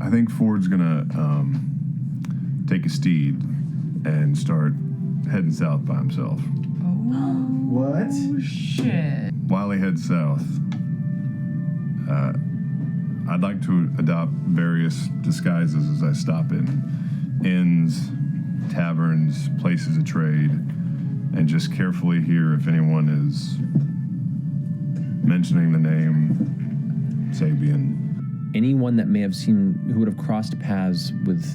I think Ford's gonna take a steed and start heading south by himself. What? Shit. While he heads south, I'd like to adopt various disguises as I stop in inns, taverns, places of trade, and just carefully hear if anyone is mentioning the name Sabian. Anyone that may have seen, who would have crossed paths with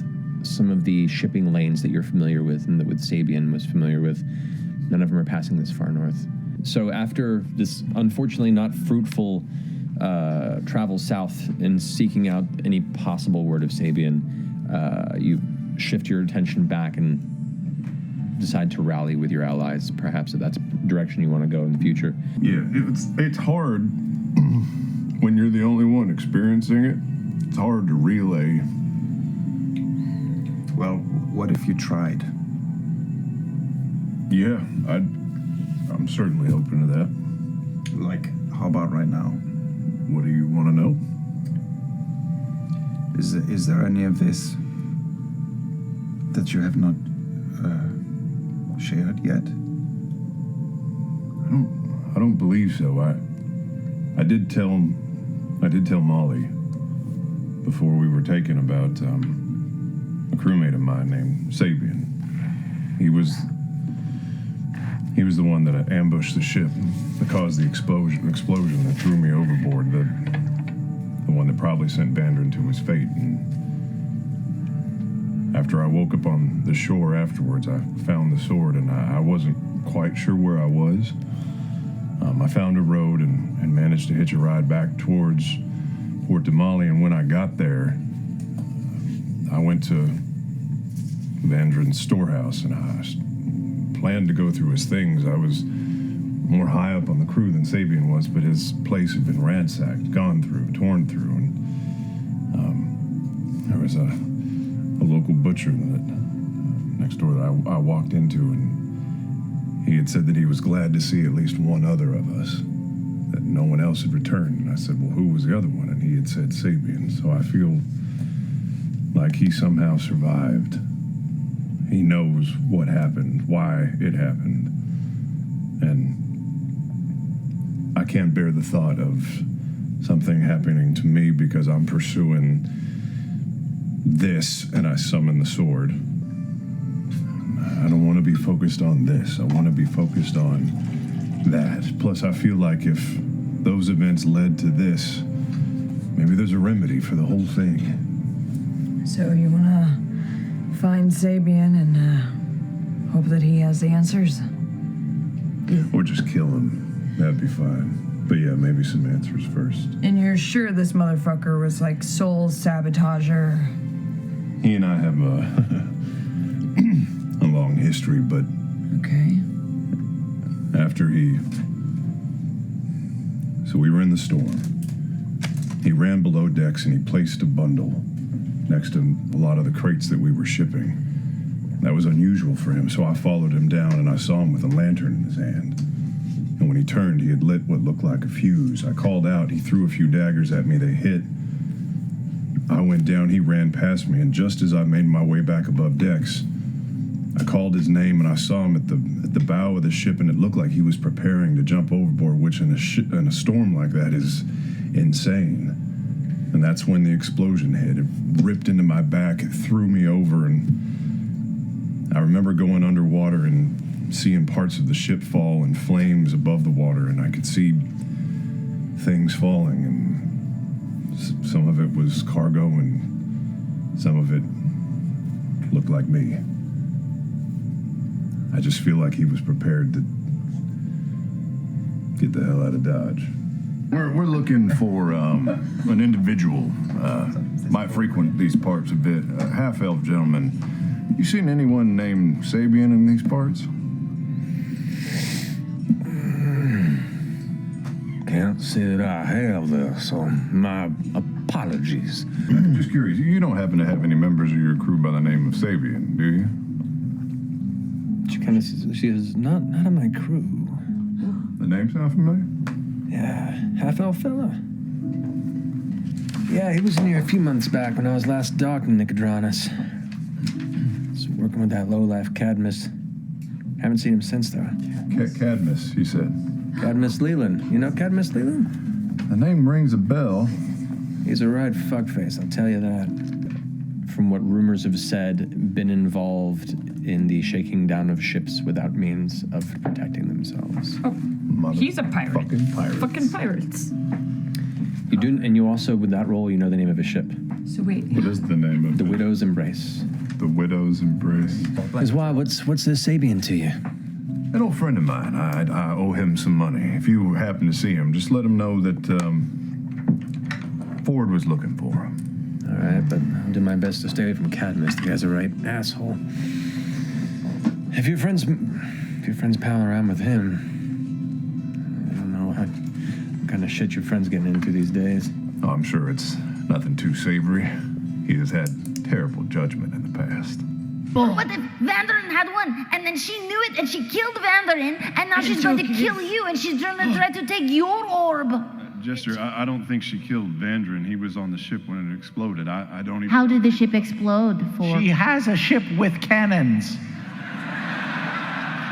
some of the shipping lanes that you're familiar with and that with Sabien was familiar with, none of them are passing this far north. So after this unfortunately not fruitful travel south and seeking out any possible word of Sabien, you shift your attention back and decide to rally with your allies. Perhaps if that's the direction you want to go in the future. Yeah, it's hard when you're the only one experiencing it. It's hard to relay. Well, what if you tried? Yeah, I'm certainly open to that. Like, how about right now? What do you want to know? Is there any of this that you have not shared yet? I don't believe so. I did tell Molly before we were taken about a crewmate of mine named Sabian. He was the one that ambushed the ship that caused the explosion that threw me overboard. The one that probably sent Vandran to his fate. And after I woke up on the shore afterwards, I found the sword, and I wasn't quite sure where I was. I found a road and managed to hitch a ride back towards Port Damali, and when I got there, I went to Vandran's storehouse, and I planned to go through his things. I was more high up on the crew than Sabian was, but his place had been ransacked, gone through, torn through, and there was a local butcher next door that I walked into, and he had said that he was glad to see at least one other of us, that no one else had returned. And I said, well, who was the other one? And he had said Sabian. So I feel like he somehow survived. He knows what happened, why it happened. And I can't bear the thought of something happening to me because I'm pursuing this and I summon the sword. I don't want to be focused on this. I want to be focused on that. Plus, I feel like if those events led to this, maybe there's a remedy for the whole thing. So you want to find Sabian and hope that he has the answers? Or just kill him. That'd be fine. But yeah, maybe some answers first. And you're sure this motherfucker was like soul sabotager? He and I have a long history, but okay. After so we were in the storm. He ran below decks and he placed a bundle next to a lot of the crates that we were shipping. That was unusual for him, so I followed him down and I saw him with a lantern in his hand. And when he turned, he had lit what looked like a fuse. I called out, he threw a few daggers at me, they hit. I went down, he ran past me, and just as I made my way back above decks, I called his name and I saw him at the bow of the ship, and it looked like he was preparing to jump overboard, which in a storm like that is insane. And that's when the explosion hit. It ripped into my back, it threw me over, and I remember going underwater and seeing parts of the ship fall in flames above the water, and I could see things falling, and some of it was cargo and some of it looked like me. I just feel like he was prepared to get the hell out of Dodge. We're looking for an individual. Might frequent these parts a bit. A half-elf gentleman. You seen anyone named Sabian in these parts? Can't say that I have there, so my apologies. I'm just curious. You don't happen to have any members of your crew by the name of Sabian, do you? She is not of my crew. The name sound familiar? Yeah, half-elf fella. Yeah, Yeah, he was in here a few months back when I was last docking Nicodranus. So working with that lowlife Cadmus. Haven't seen him since, though. Cadmus, you said. Cadmus Leland. You know Cadmus Leland? The name rings a bell. He's a right fuckface, I'll tell you that. From what rumors have said, been involved in the shaking down of ships without means of protecting themselves. Oh, he's a pirate. Fucking pirates. Fucking pirates. You do, and you also, with that role, you know the name of his ship. So wait. What is the name of The it? Widow's Embrace. The Widow's Embrace. Because why? What's this Sabian to you? An old friend of mine. I owe him some money. If you happen to see him, just let him know that Fjord was looking for him. All right, but I'll do my best to stay away from Cadmus. The guy's a right asshole. If your friends pal around with him, I don't know what kind of shit your friend's getting into these days. Oh, I'm sure it's nothing too savory. He has had terrible judgment in the past. What if Vandran had one, and then she knew it, and she killed Vandran, and now she's going to kill you, and she's going to try to take your orb? Jester, I don't think she killed Vandran. He was on the ship when it exploded. I don't even... How did the ship explode? She has a ship with cannons.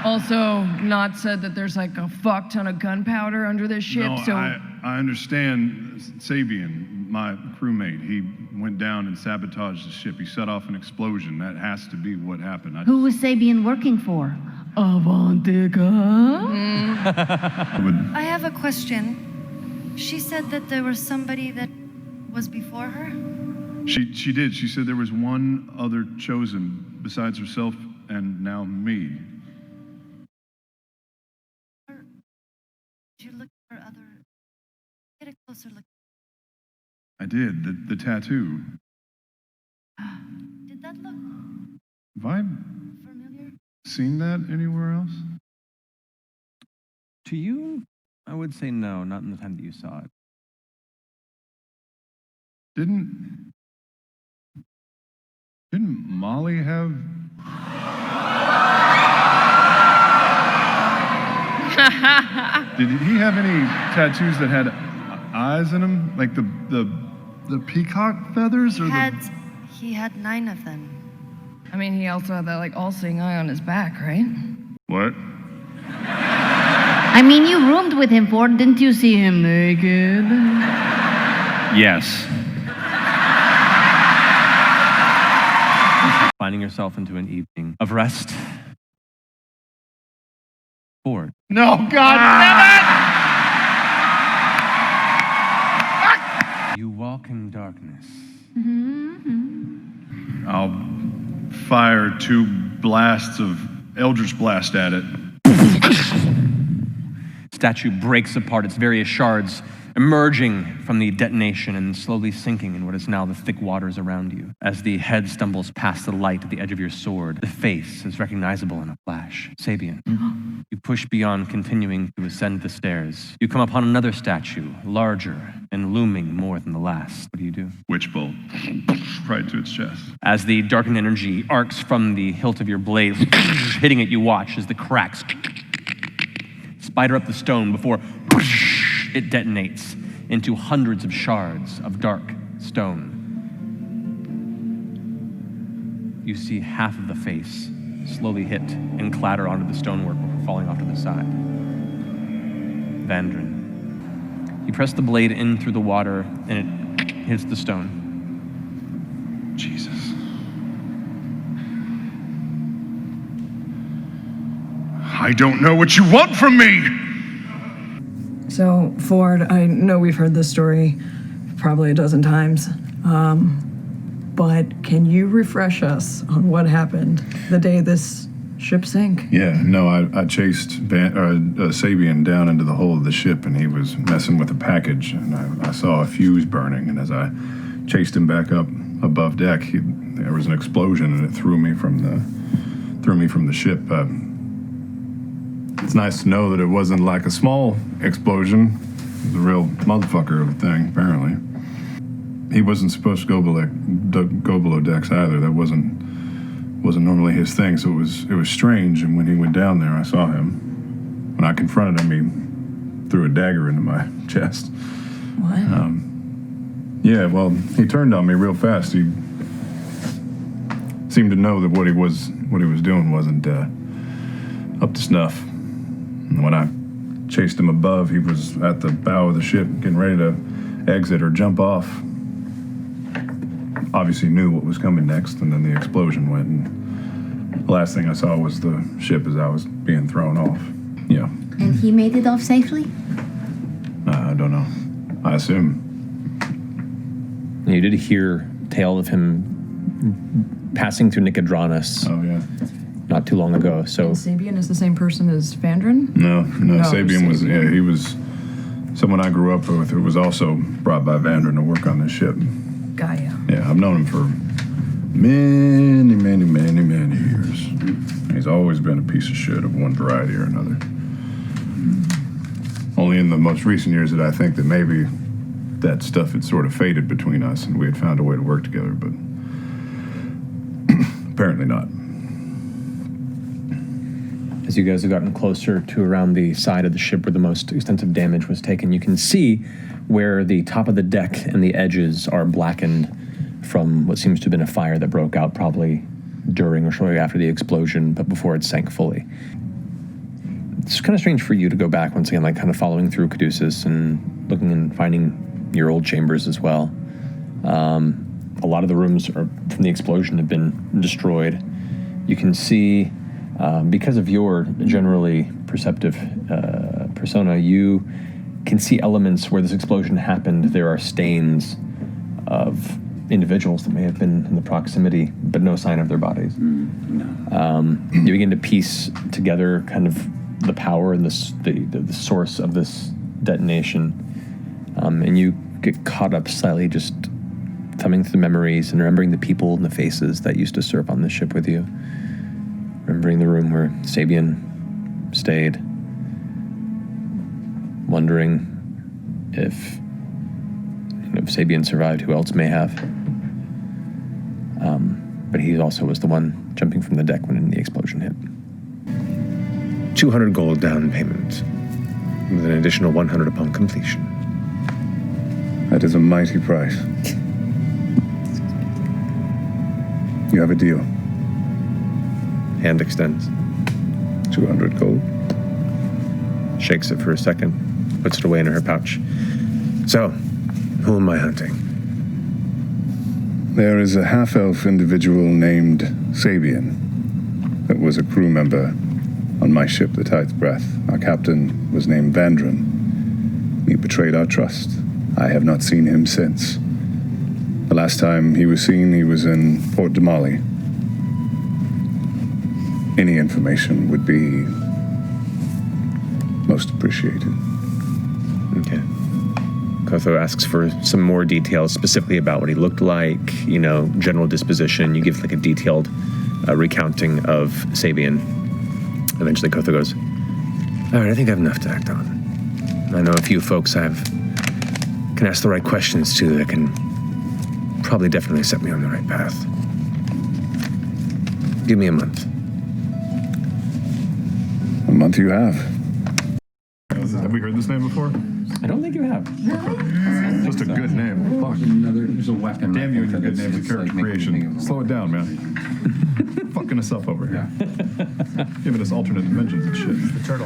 Also, not said that there's like a fuck ton of gunpowder under this ship, No, so... I understand Sabian, my crewmate. He went down and sabotaged the ship. He set off an explosion. That has to be what happened. Who was Sabian working for? Avantika? I have a question. She said that there was somebody that was before her? She did. She said there was one other chosen besides herself and now me. Did you look for other... Get a closer look. I did. The tattoo. Did that look Have I familiar? seen that anywhere else? To you, I would say no, not in the time that you saw it. Didn't Molly have... Did he have any tattoos that had eyes in them? Like the peacock feathers? Or He had 9 of them. I mean, he also had that like all-seeing eye on his back, right? What? I mean, you roomed with him, Fjord. Didn't you see him naked? Yes. Finding yourself into an evening of rest. Fjord. No, God damn You walk in darkness. I'll fire 2 blasts of Eldritch Blast at it. Statue breaks apart, its various shards emerging from the detonation and slowly sinking in what is now the thick waters around you. As the head stumbles past the light at the edge of your sword, the face is recognizable in a flash. Sabian. You push beyond, continuing to ascend the stairs. You come upon another statue, larger and looming more than the last. What do? Witch bolt. Right to its chest. As the darkened energy arcs from the hilt of your blade, hitting it, you watch as the cracks spider up the stone before it detonates into hundreds of shards of dark stone. You see half of the face slowly hit and clatter onto the stonework before falling off to the side. Vandran. You press the blade in through the water and it hits the stone. Jesus. I don't know what you want from me! So, Fjord, I know we've heard this story probably a dozen times, but can you refresh us on what happened the day this ship sank? Yeah, no, I chased Sabian down into the hull of the ship, and he was messing with a package, and I saw a fuse burning, and as I chased him back up above deck, there was an explosion, and it threw me from the ship. It's nice to know that it wasn't like a small explosion. It was a real motherfucker of a thing, apparently. He wasn't supposed to go below decks either. That wasn't normally his thing, so it was strange. And when he went down there, I saw him. When I confronted him, he threw a dagger into my chest. What? Yeah, well, he turned on me real fast. He seemed to know that what he was doing wasn't up to snuff. And when I chased him above, he was at the bow of the ship, getting ready to exit or jump off. Obviously knew what was coming next, and then the explosion went, and the last thing I saw was the ship as I was being thrown off. Yeah. And he made it off safely? I don't know. I assume. You did hear tale of him passing through Nicodranus Oh, yeah. not too long ago. So Sabian is the same person as Vandran? No, No, Sabian was, Sabian. yeah, he was someone I grew up with who was also brought by Vandran to work on this ship. Gaia. Yeah, I've known him for many, many, many, many years. He's always been a piece of shit of one variety or another. Only in the most recent years did I think that maybe that stuff had sort of faded between us and we had found a way to work together, but apparently not. as you guys have gotten closer to around the side of the ship where the most extensive damage was taken, you can see where the top of the deck and the edges are blackened from what seems to have been a fire that broke out probably during or shortly after the explosion, but before it sank fully. It's kind of strange for you to go back once again, like kind of following through Caduceus and looking and finding your old chambers as well. A lot of the rooms from the explosion have been destroyed. You can see, because of your generally perceptive persona, you can see elements where this explosion happened. There are stains of individuals that may have been in the proximity, but no sign of their bodies. You begin to piece together kind of the power and the source of this detonation, and you get caught up slightly just thumbing through the memories and remembering the people and the faces that used to serve on the ship with you. Remembering the room where Sabian stayed, wondering if Sabian survived, who else may have. But he also was the one jumping from the deck when the explosion hit. 200 gold down payment, with an additional 100 upon completion. That is a mighty price. You have a deal. Hand extends. 200 gold. Shakes it for a second, puts it away in her pouch. So, who am I hunting? There is a half-elf individual named Sabian that was a crew member on my ship, the Tithe Breath. Our captain was named Vandran. He betrayed our trust. I have not seen him since. The last time he was seen, he was in Port Damali. Any information would be most appreciated. Okay. Kotho asks for some more details, specifically about what he looked like, general disposition. You give like a detailed recounting of Sabian. Eventually Kotho goes, all right, I think I have enough to act on. I know a few folks I can ask the right questions to that can probably definitely set me on the right path. Give me a month. A month you have. Have we heard this name before? I don't think you have. Just a good name. Fuck. There's a weapon. Damn you and your good It's- names of it's character like making creation. things- Slow it down, man. Fucking us up over here. Giving us alternate dimensions and shit. The turtle.